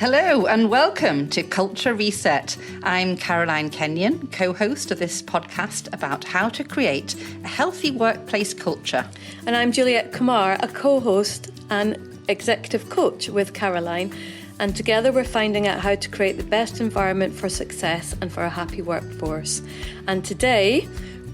Hello and welcome to Culture Reset. I'm Caroline Kenyon, co-host of this podcast about how to create a healthy workplace culture. And I'm Juliette Kumar, a co-host and executive coach with Caroline. And together we're finding out how to create the best environment for success and for a happy workforce. And today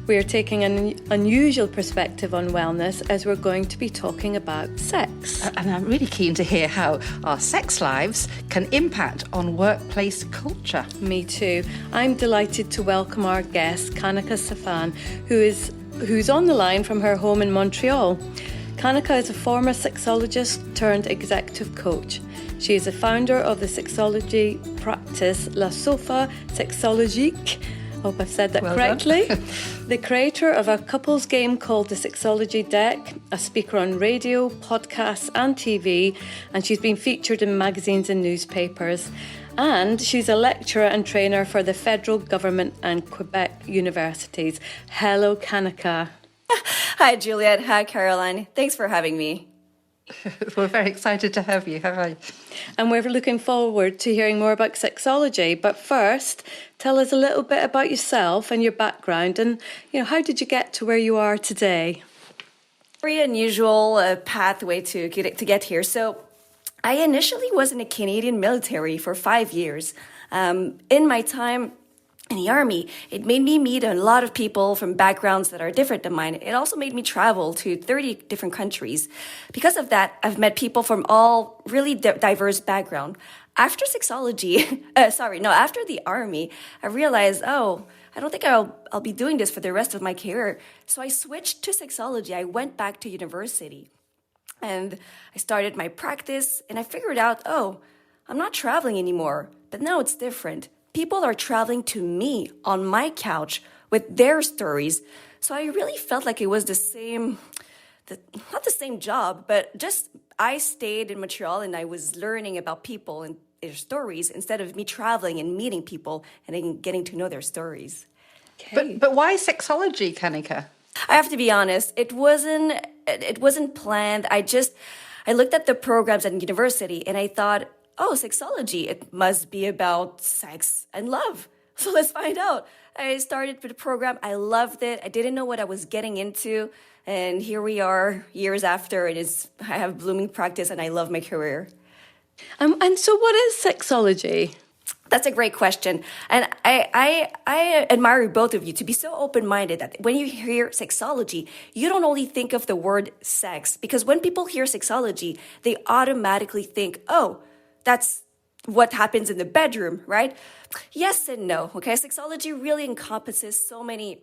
we are taking an unusual perspective on wellness as we're going to be talking about sex. And I'm really keen to hear how our sex lives can impact on workplace culture. Me too. I'm delighted to welcome our guest, Kanica Saphan, who's on the line from her home in Montreal. Kanica is a former sexologist turned executive coach. She is a founder of the sexology practice La Sofa Sexologique. I hope I've said that correctly. The creator of a couples game called the Sexology Deck, a speaker on radio, podcasts and TV, and she's been featured in magazines and newspapers. And she's a lecturer and trainer for the federal government and Quebec universities. Hello, Kanica. Hi, Juliette. Hi, Caroline. Thanks for having me. We're very excited to have you. Hi. And we're looking forward to hearing more about sexology. But first, tell us a little bit about yourself and your background and, how did you get to where you are today? Very unusual pathway to get here. So I initially was in the Canadian military for 5 years. In my time in the Army, it made me meet a lot of people from backgrounds that are different than mine. It also made me travel to 30 different countries. Because of that, I've met people from all really diverse backgrounds. After sexology, after the Army, I realized, I don't think I'll be doing this for the rest of my career. So I switched to sexology. I went back to university and I started my practice and I figured out, I'm not traveling anymore, but now it's different. People are traveling to me on my couch with their stories. So I really felt like it was not the same job, but just I stayed in Montreal and I was learning about people and their stories instead of me traveling and meeting people and then getting to know their stories. Okay. But why sexology, Kanica? I have to be honest, it wasn't planned. I looked at the programs at university and I thought, sexology, it must be about sex and love. So let's find out. I started with the program. I loved it. I didn't know what I was getting into. And here we are years after. I have blooming practice and I love my career. And so what is sexology? That's a great question. And I admire both of you to be so open-minded that when you hear sexology, you don't only think of the word sex. Because when people hear sexology, they automatically think, that's what happens in the bedroom, right? Yes and no, okay? Sexology really encompasses so many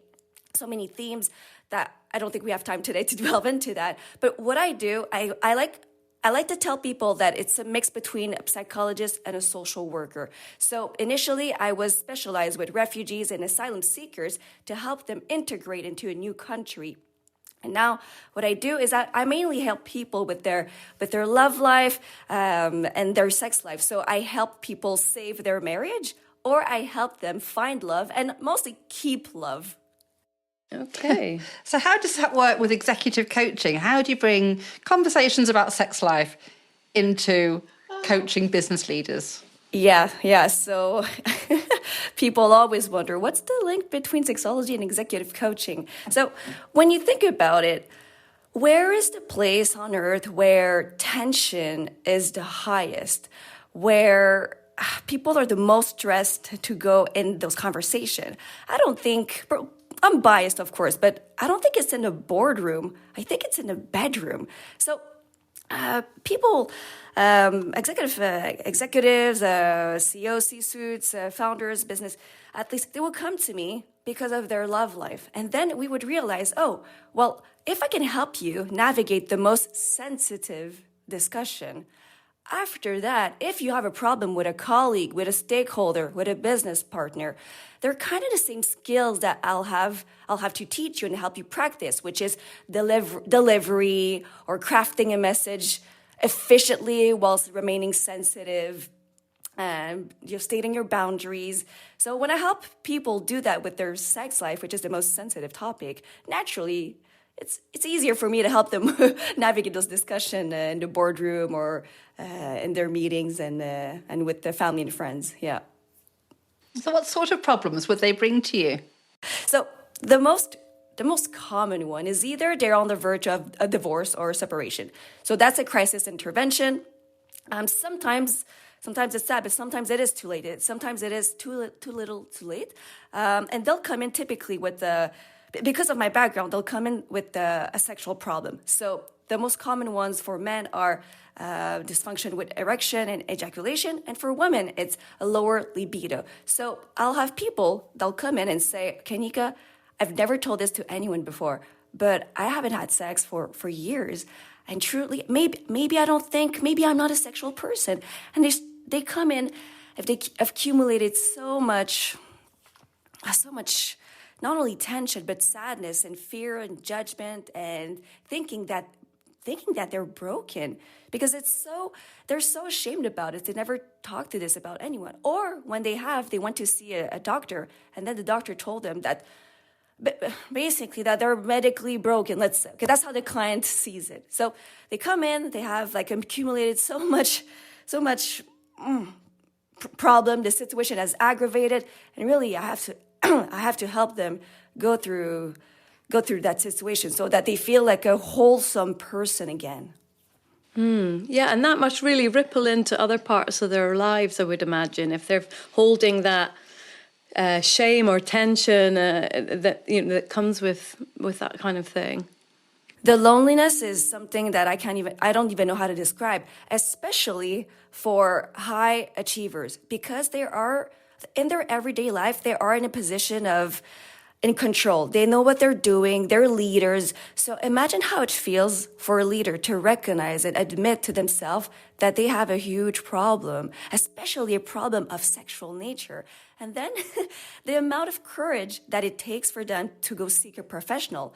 themes that I don't think we have time today to delve into that. But what I do, I like to tell people that it's a mix between a psychologist and a social worker. So initially, I was specialized with refugees and asylum seekers to help them integrate into a new country. And now what I do is I mainly help people with their love life and their sex life. So I help people save their marriage or I help them find love and mostly keep love. Okay. So how does that work with executive coaching? How do you bring conversations about sex life into coaching business leaders? Yeah. So people always wonder, what's the link between sexology and executive coaching? So when you think about it, where is the place on earth where tension is the highest, where people are the most stressed to go in those conversations? I'm biased, of course, but I don't think it's in a boardroom. I think it's in a bedroom. So people, executives, CEOs, C-suits, founders, business, at least they will come to me because of their love life. And then we would realize, if I can help you navigate the most sensitive discussion, after that, if you have a problem with a colleague, with a stakeholder, with a business partner, they're kind of the same skills that I'll have to teach you and help you practice, which is delivery or crafting a message efficiently whilst remaining sensitive and stating your boundaries. So when I help people do that with their sex life, which is the most sensitive topic, naturally, it's easier for me to help them navigate those discussions in the boardroom or in their meetings and with the family and friends. Yeah. So what sort of problems would they bring to you? So the most common one is either they're on the verge of a divorce or a separation. So that's a crisis intervention. Sometimes it's sad, but sometimes it is too late. Sometimes it is too little, too late. And they'll come in typically because of my background, they'll come in with a sexual problem. So the most common ones for men are dysfunction with erection and ejaculation. And for women, it's a lower libido. So I'll have people, they'll come in and say, Kanica, I've never told this to anyone before, but I haven't had sex for years. And truly, maybe I'm not a sexual person. And they come in, if they have accumulated so much, not only tension, but sadness and fear and judgment and thinking that they're broken because they're so ashamed about it. They never talk to this about anyone. Or when they went to see a doctor, and then the doctor told them that basically that they're medically broken, let's say. Okay, that's how the client sees it. So they come in, they have like accumulated so much problem. The situation has aggravated, and really I have to help them go through that situation so that they feel like a wholesome person again. Yeah, and that must really ripple into other parts of their lives, I would imagine, if they're holding that shame or tension that comes with that kind of thing. The loneliness is something that I don't even know how to describe, especially for high achievers, because they are in their everyday life, they are in a position of in control. They know what they're doing. They're leaders. So imagine how it feels for a leader to recognize and admit to themselves that they have a huge problem, especially a problem of sexual nature. And then the amount of courage that it takes for them to go seek a professional.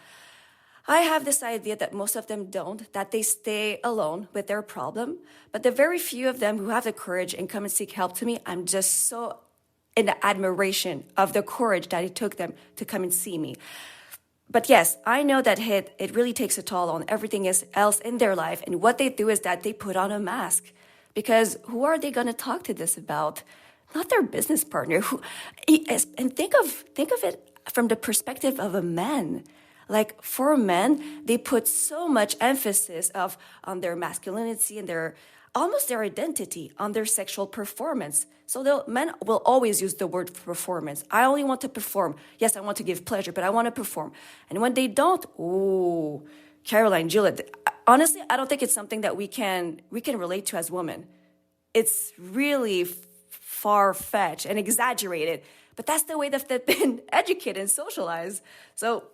I have this idea that most of them don't, that they stay alone with their problem. But the very few of them who have the courage and come and seek help to me, I'm just so in the admiration of the courage that it took them to come and see me. But yes, I know that it really takes a toll on everything else in their life. And what they do is that they put on a mask. Because who are they going to talk to this about? Not their business partner. And think of it from the perspective of a man. Like for men, they put so much emphasis on their masculinity and their identity, on their sexual performance. So men will always use the word performance. I only want to perform. Yes, I want to give pleasure, but I want to perform. And when they don't, Caroline, Juliette, honestly, I don't think it's something that we can relate to as women. It's really far-fetched and exaggerated, but that's the way that they've been educated and socialized. So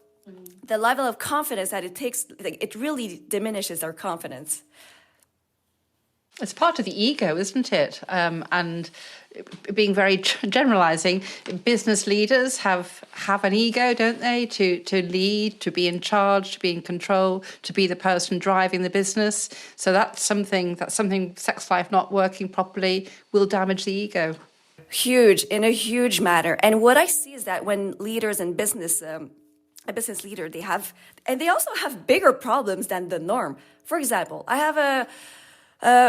the level of confidence that it takes, it really diminishes our confidence. It's part of the ego, isn't it? And being very generalizing, business leaders have an ego, don't they? To lead, to be in charge, to be in control, to be the person driving the business. So that's something sex life not working properly will damage the ego. In a huge matter. And what I see is that when leaders in business, a business leader, they also have bigger problems than the norm. For example, I have a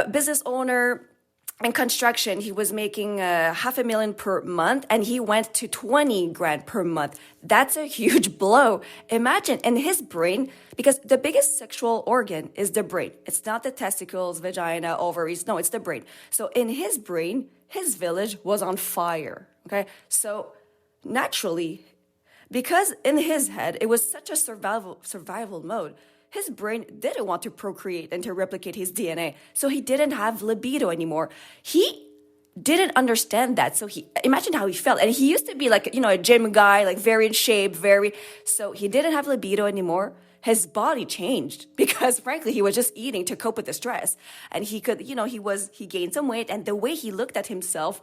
business owner in construction. He was making $500,000 per month, and he went to 20 grand per month. That's a huge blow. Imagine in his brain, because the biggest sexual organ is the brain. It's not the testicles, vagina, ovaries. No, it's the brain. So in his brain, his village was on fire. Okay, so naturally, because in his head it was such a survival mode. His brain didn't want to procreate and to replicate his DNA. So he didn't have libido anymore. He didn't understand that. So imagine how he felt. And he used to be like, a gym guy, like very in shape, so he didn't have libido anymore. His body changed because frankly, he was just eating to cope with the stress. And he could, he gained some weight, and the way he looked at himself,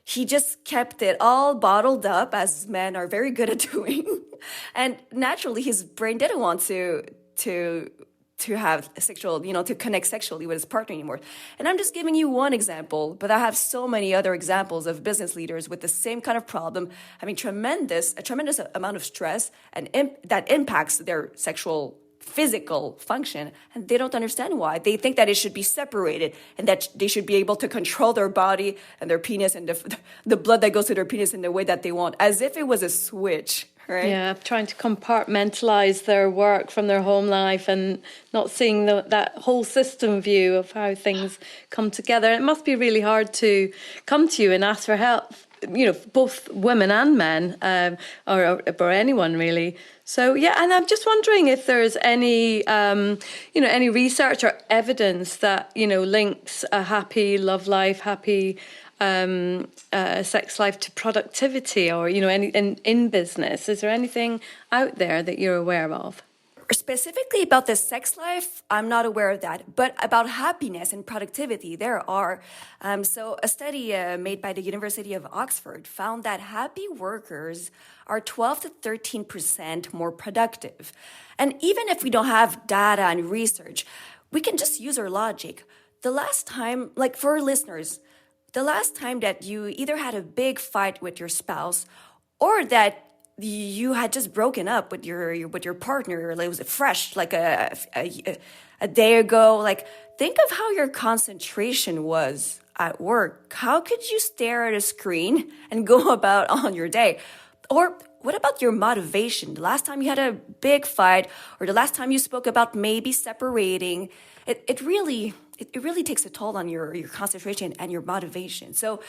he just kept it all bottled up, as men are very good at doing. And naturally, his brain didn't want to to have sexual, to connect sexually with his partner anymore. And I'm just giving you one example, but I have so many other examples of business leaders with the same kind of problem, having a tremendous amount of stress and that impacts their sexual physical function, and they don't understand why. They think that it should be separated and that they should be able to control their body and their penis and the blood that goes to their penis in the way that they want, as if it was a switch. Right? Yeah, trying to compartmentalize their work from their home life and not seeing that whole system view of how things come together. It must be really hard to come to you and ask for help, both women and men, or anyone really. So, yeah, and I'm just wondering if there's any, any research or evidence that, links a happy love life, happy sex life to productivity, or in business. Is there anything out there that you're aware of? Specifically about the sex life, I'm not aware of that. But about happiness and productivity, there are. So a study made by the University of Oxford found that happy workers are 12 to 13% more productive. And even if we don't have data and research, we can just use our logic. The last time, like for our listeners, the last time that you either had a big fight with your spouse or that you had just broken up with your partner, like it was fresh, like a day ago, like think of how your concentration was at work. How could you stare at a screen and go about on your day? Or what about your motivation? The last time you had a big fight, or the last time you spoke about maybe separating, it really takes a toll on your concentration and your motivation. So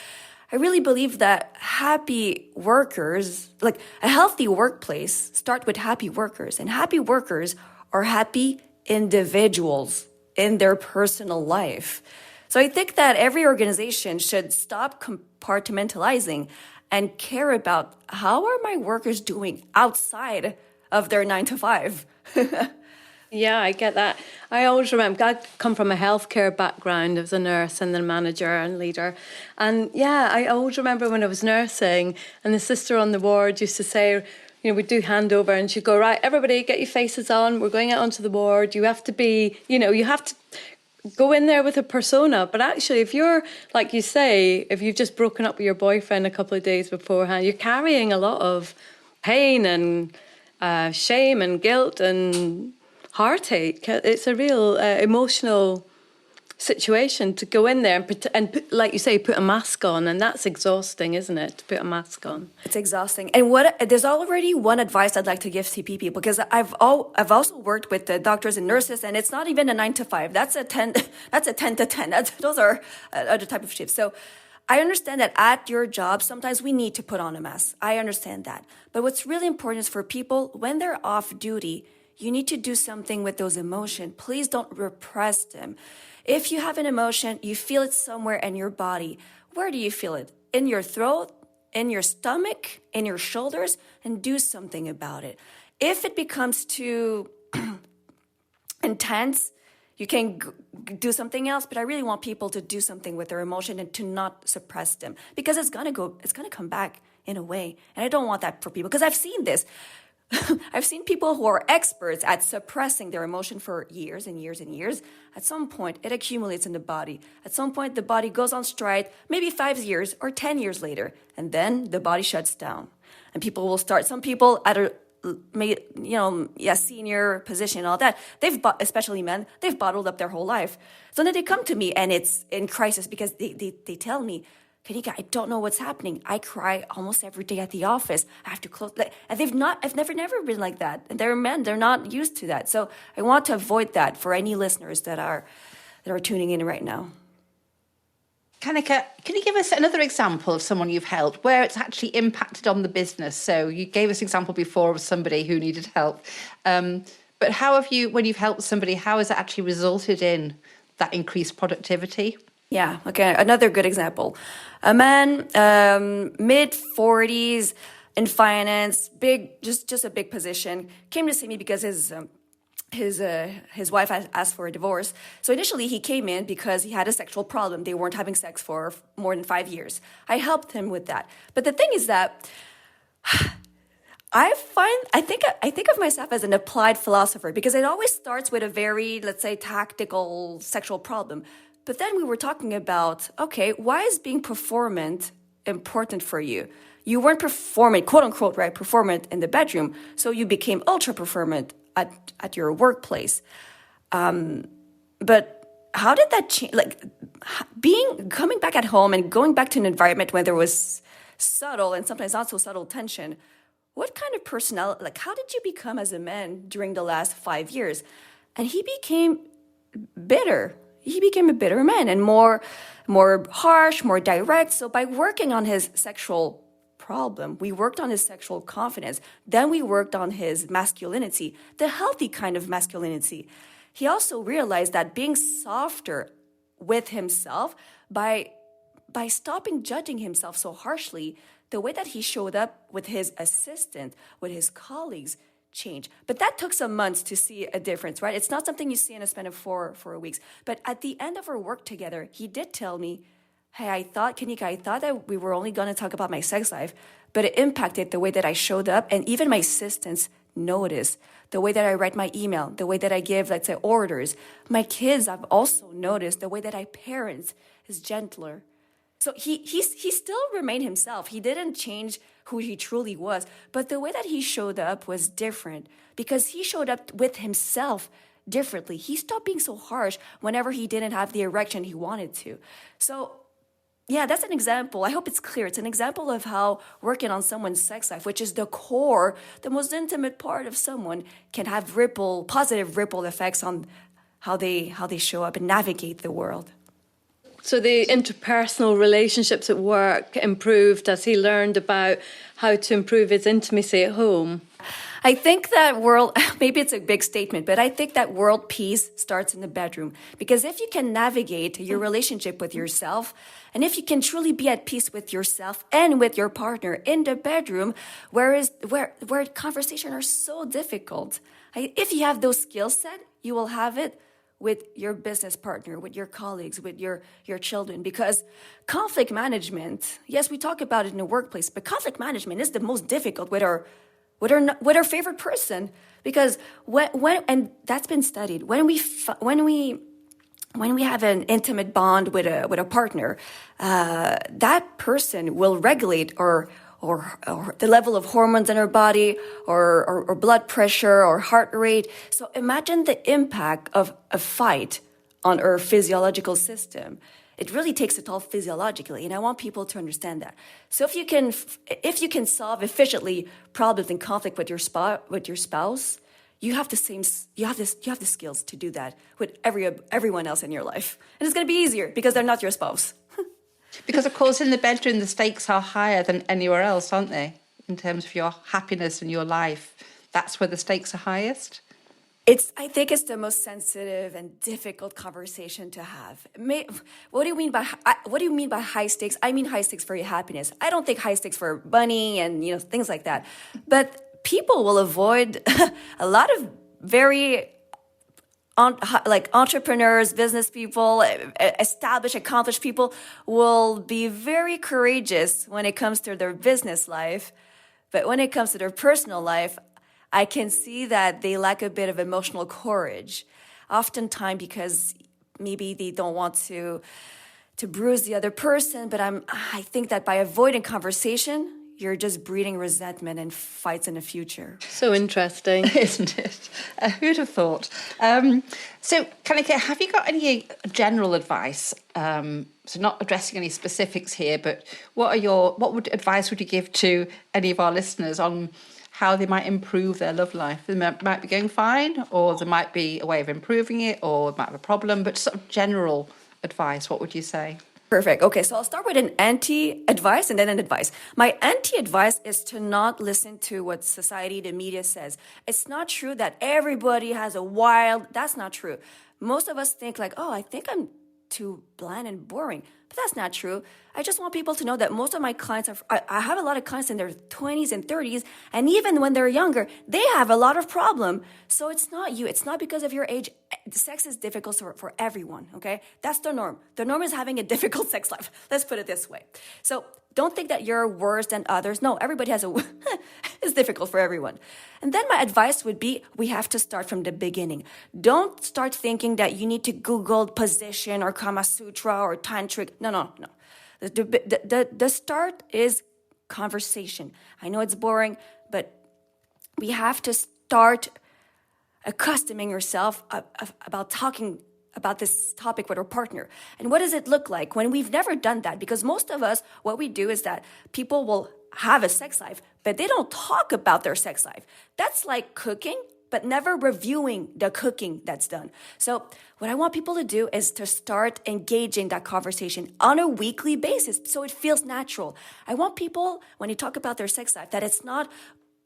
I really believe that happy workers, like a healthy workplace, start with happy workers. And happy workers are happy individuals in their personal life. So I think that every organization should stop compartmentalizing and care about how are my workers doing outside of their 9 to 5. Yeah, I get that. I always remember, I come from a healthcare background. I was a nurse and then manager and leader. And yeah, I always remember when I was nursing and the sister on the ward used to say, we'd do handover and she'd go, right, everybody get your faces on. We're going out onto the ward. You have to be, you have to go in there with a persona. But actually, if you're, like you say, if you've just broken up with your boyfriend a couple of days beforehand, you're carrying a lot of pain and shame and guilt and heartache. It's a real emotional situation to go in there and put, like you say, put a mask on, and that's exhausting, isn't it? To put a mask on. It's exhausting. And there's already one advice I'd like to give to people, because I've also worked with the doctors and nurses, and it's not even a 9 to 5. That's a 10. That's a 10 to 10. Those are other type of shifts. So I understand that at your job, sometimes we need to put on a mask. I understand that. But what's really important is for people, when they're off duty, you need to do something with those emotions. Please don't repress them. If you have an emotion, you feel it somewhere in your body. Where do you feel it? In your throat, in your stomach, in your shoulders, and do something about it. If it becomes too intense, you can do something else, but I really want people to do something with their emotion and to not suppress them, because it's gonna come back in a way. And I don't want that for people, because I've seen this. I've seen people who are experts at suppressing their emotion for years and years and years. At some point, it accumulates in the body. At some point, the body goes on strike, maybe 5 years or 10 years later, and then the body shuts down. And people will start, some people at a senior position and all that, especially men, they've bottled up their whole life. So then they come to me and it's in crisis, because they tell me, Kanica, I don't know what's happening. I cry almost every day at the office. I have to close. And I've never been like that. And they're men. They're not used to that. So I want to avoid that for any listeners that are tuning in right now. Kanica, can you give us another example of someone you've helped where it's actually impacted on the business? So you gave us an example before of somebody who needed help. But how have you, when you've helped somebody, how has it actually resulted in that increased productivity? Yeah, okay, another good example. A man, mid-40s, in finance, just a big position, came to see me because his wife asked for a divorce. So initially he came in because he had a sexual problem. They weren't having sex for more than 5 years. I helped him with that. But the thing is that I think of myself as an applied philosopher because it always starts with a very, let's say, tactical sexual problem. But then we were talking about, okay, why is being performant important for you? You weren't performant, quote unquote, right, performant in the bedroom, so you became ultra performant at your workplace. But how did that change? Like coming back at home and going back to an environment where there was subtle and sometimes not so subtle tension. What kind of personality, like how did you become as a man during the last 5 years? And he became bitter. He became a bitter man and more harsh, more direct. So by working on his sexual problem, we worked on his sexual confidence. Then we worked on his masculinity, the healthy kind of masculinity. He also realized that being softer with himself by stopping judging himself so harshly, the way that he showed up with his assistant, with his colleagues, changed. But that took some months to see a difference, right? It's not something you see in a span of 4 weeks. But at the end of our work together, he did tell me, hey, Kanica, I thought that we were only going to talk about my sex life, but it impacted the way that I showed up. And even my assistants noticed the way that I write my email, the way that I give, let's say, orders. My kids have also noticed the way that I parent is gentler. So he still remained himself. He didn't change who he truly was, but the way that he showed up was different because he showed up with himself differently. He stopped being so harsh whenever he didn't have the erection he wanted to. So yeah, that's an example. I hope it's clear. It's an example of how working on someone's sex life, which is the core, the most intimate part of someone, can have positive ripple effects on how they show up and navigate the world. So the interpersonal relationships at work improved as he learned about how to improve his intimacy at home. I think that maybe it's a big statement, but I think that world peace starts in the bedroom. Because if you can navigate your relationship with yourself, and if you can truly be at peace with yourself and with your partner in the bedroom, where conversations are so difficult, if you have those skill set, you will have it with your business partner, with your colleagues, with your children. Because conflict management, yes, we talk about it in the workplace, but conflict management is the most difficult with our favorite person. Because when and that's been studied, when we have an intimate bond with a partner, that person will regulate or the level of hormones in our body, or blood pressure, or heart rate. So imagine the impact of a fight on our physiological system. It really takes a toll physiologically, and I want people to understand that. So if you can solve efficiently problems in conflict with your spouse, you have the skills to do that with everyone else in your life, and it's going to be easier because they're not your spouse. Because, of course, in the bedroom, the stakes are higher than anywhere else, aren't they? In terms of your happiness and your life. That's where the stakes are highest. I think it's the most sensitive and difficult conversation to have. What do you mean by high stakes? I mean high stakes for your happiness. I don't think high stakes for money and things like that. But people will avoid a lot of very entrepreneurs, business people, established, accomplished people will be very courageous when it comes to their business life. But when it comes to their personal life, I can see that they lack a bit of emotional courage. Oftentimes because maybe they don't want to bruise the other person. But I think that by avoiding conversation, you're just breeding resentment and fights in the future. So interesting. Isn't it? Who'd have thought? So, Kanica, have you got any general advice? So not addressing any specifics here, but advice would you give to any of our listeners on how they might improve their love life? They might be going fine, or there might be a way of improving it, or might have a problem, but sort of general advice, what would you say? Perfect. Okay, so I'll start with an anti-advice and then an advice. My anti-advice is to not listen to what society, the media says. It's not true that everybody has that's not true. Most of us think like, oh, I think I'm too bland and boring. But that's not true. I just want people to know that most of my clients I have a lot of clients in their 20s and 30s, and even when they're younger, they have a lot of problem. So it's not you. It's not because of your age. sex is difficult for everyone, okay? That's the norm. The norm is having a difficult sex life. Let's put it this way. So don't think that you're worse than others. No, everybody has it's difficult for everyone. And then my advice would be, we have to start from the beginning. Don't start thinking that you need to Google position or Kama Sutra or Tantric. No. The start is conversation. I know it's boring, but we have to start accustoming yourself about talking about this topic with our partner. And what does it look like when we've never done that? Because most of us, what we do is that people will have a sex life, but they don't talk about their sex life. That's like cooking, but never reviewing the cooking that's done. So what I want people to do is to start engaging that conversation on a weekly basis so it feels natural. I want people, when you talk about their sex life, that it's not,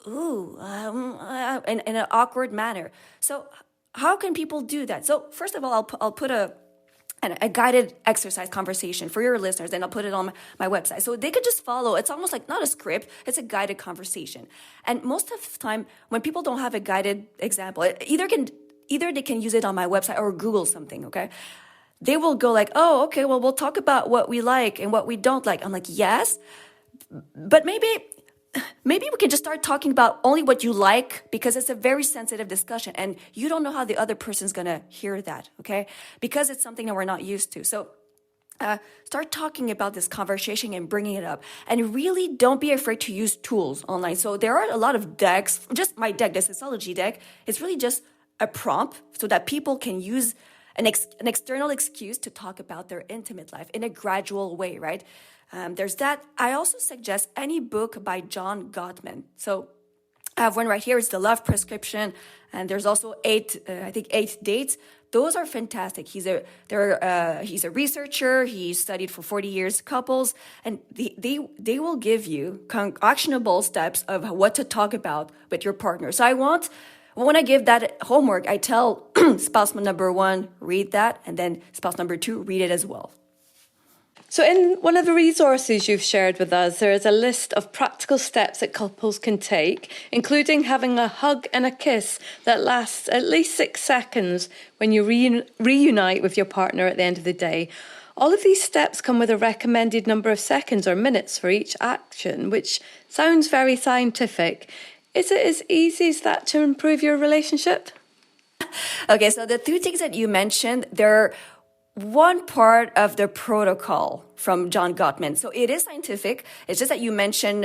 in an awkward manner. So how can people do that? So first of all, I'll put a guided exercise conversation for your listeners, and I'll put it on my website. So they could just follow. It's almost like not a script, it's a guided conversation. And most of the time, when people don't have a guided example, either they can use it on my website or Google something, okay? They will go like, oh, okay, well, we'll talk about what we like and what we don't like. I'm like, yes, but maybe we can just start talking about only what you like, because it's a very sensitive discussion and you don't know how the other person's going to hear that, okay? Because it's something that we're not used to. So start talking about this conversation and bringing it up. And really don't be afraid to use tools online. So there are a lot of decks, just my deck, the sexology deck. It's really just a prompt so that people can use an external excuse to talk about their intimate life in a gradual way, right? There's that. I also suggest any book by John Gottman. So I have one right here. It's The Love Prescription. And there's also 8 dates. Those are fantastic. He's a researcher. He studied for 40 years couples. And they will give you actionable steps of what to talk about with your partner. So when I give that homework, I tell spouse number 1, read that. And then spouse number 2, read it as well. So in one of the resources you've shared with us, there is a list of practical steps that couples can take, including having a hug and a kiss that lasts at least 6 seconds when you reunite with your partner at the end of the day. All of these steps come with a recommended number of seconds or minutes for each action, which sounds very scientific. Is it as easy as that to improve your relationship? Okay, so the 2 things that you mentioned, they're one part of the protocol from John Gottman. So it is scientific. It's just that you mentioned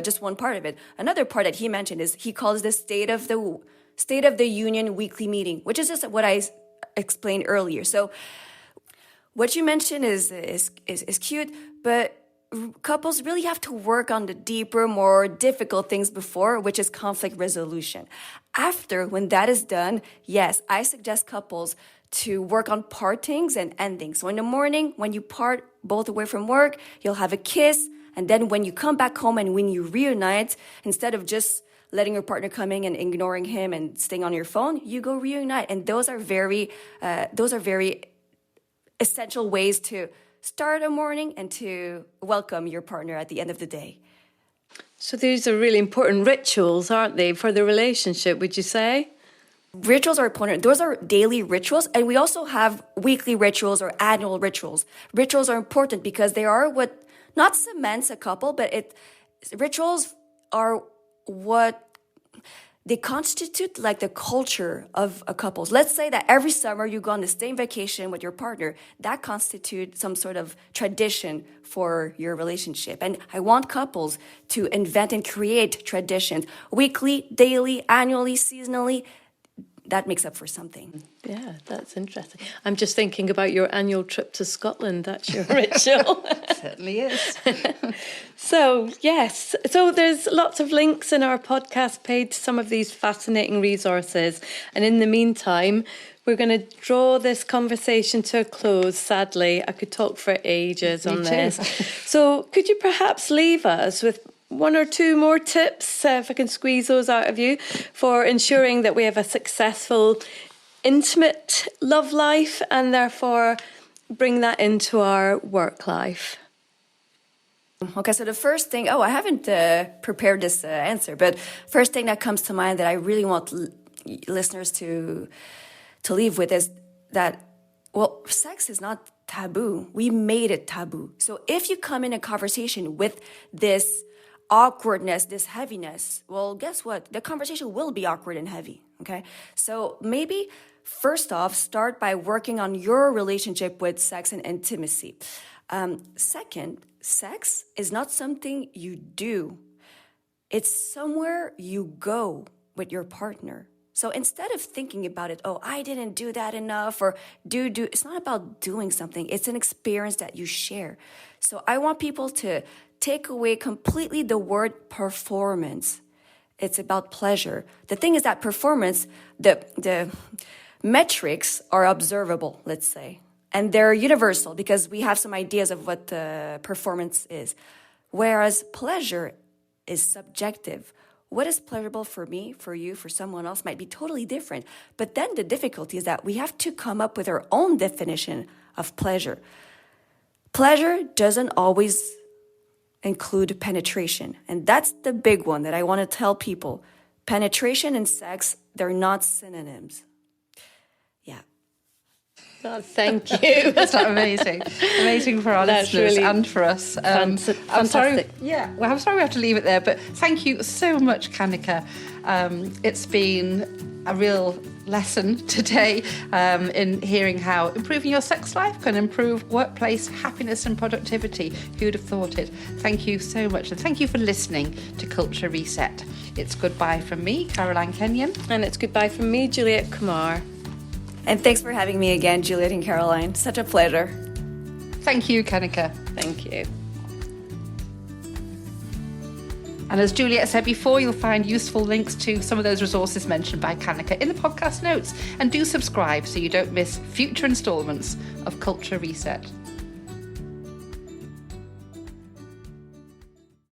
just one part of it. Another part that he mentioned is he calls the State of the Union weekly meeting, which is just what I explained earlier. So what you mentioned is cute, but couples really have to work on the deeper, more difficult things before, which is conflict resolution. After, when that is done, yes, I suggest couples to work on partings and endings. So in the morning, when you part both away from work, you'll have a kiss. And then when you come back home and when you reunite, instead of just letting your partner come in and ignoring him and staying on your phone, you go reunite. And those are very essential ways to start a morning and to welcome your partner at the end of the day. So these are really important rituals, aren't they, for the relationship, would you say? Rituals are important. Those are daily rituals. And we also have weekly rituals or annual rituals. Rituals are important because they are what not cements a couple, but rituals are what they constitute like the culture of a couple. Let's say that every summer you go on the same vacation with your partner. That constitutes some sort of tradition for your relationship. And I want couples to invent and create traditions weekly, daily, annually, seasonally. That makes up for something. Yeah, that's interesting. I'm just thinking about your annual trip to Scotland. That's your ritual. Certainly is. So, yes. So there's lots of links in our podcast page to some of these fascinating resources. And in the meantime, we're going to draw this conversation to a close. Sadly, I could talk for ages on this. So could you perhaps leave us with 1 or 2 more tips, if I can squeeze those out of you, for ensuring that we have a successful, intimate love life and therefore bring that into our work life? Okay, so the first thing, I haven't prepared this answer, but first thing that comes to mind that I really want listeners to to leave with is that, well, sex is not taboo. We made it taboo. So if you come in a conversation with this awkwardness, this heaviness, well, guess what? The conversation will be awkward and heavy, okay? So maybe first off, start by working on your relationship with sex and intimacy. Second, sex is not something you do. It's somewhere you go with your partner. So instead of thinking about it, oh, I didn't do that enough, or it's not about doing something. It's an experience that you share. So I want people to take away completely the word performance. It's about pleasure. The thing is that performance, the metrics are observable, let's say, and they're universal because we have some ideas of what the performance is. Whereas pleasure is subjective. What is pleasurable for me, for you, for someone else might be totally different. But then the difficulty is that we have to come up with our own definition of pleasure. Pleasure doesn't always include penetration. And that's the big one that I want to tell people. Penetration and sex, they're not synonyms. Yeah. Oh, thank you. That's not amazing. Amazing for our That's listeners really and for us. I'm sorry. fantastic. Yeah, well, I'm sorry we have to leave it there, but thank you so much, Kanica. It's been a real lesson today in hearing how improving your sex life can improve workplace happiness and productivity. Who'd have thought it? Thank you so much, and thank you for listening to Culture Reset. It's goodbye from me, Caroline Kenyon. And it's goodbye from me, Juliette Kumar. And thanks for having me again, Juliette and Caroline. Such a pleasure. Thank you, Kanica. Thank you. And as Juliette said before, you'll find useful links to some of those resources mentioned by Kanica in the podcast notes. And do subscribe so you don't miss future instalments of Culture Reset.